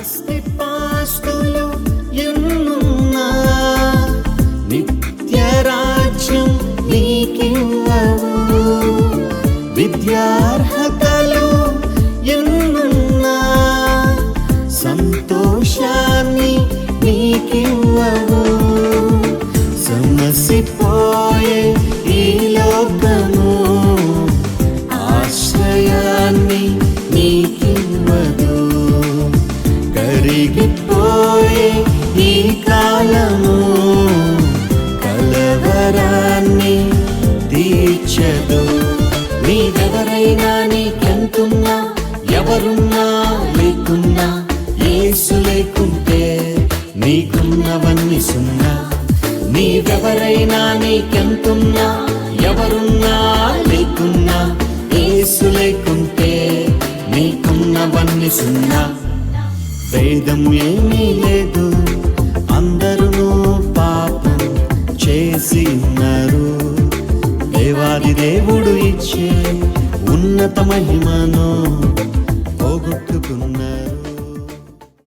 ఆస్తి పాస్తులు ఎన్నున్నా నిత్య రాజ్యం నీకివ్వవు. విద్యార్హతలు ఎన్నున్నా సంతోషాన్ని నీకివ్వవు. సమసిపోయే ఈ లోకము ఆశ్రయాన్ని నీకివ్వదు. కరిగిపోయే ఈ కాలము కలవరాన్ని తీర్చదు. నీవెవరైనా నీకెంతున్నా ఎవరున్నా లేకున్నా యేసు లేకుంటే నీకున్నవన్నీ సున్నా. నీవెవరైనా నీకెంతున్నా ఎవరున్నా లేకున్నా యేసు లేకుంటే నీకున్నవన్నీ సున్నా. భేదం ఏమీ లేదు, అందరూ పాపం చేసి ఉన్నారు. దేవాది దేవుడు ఇచ్చే ఉన్నత మహిమను పోగొట్టుకున్నారు.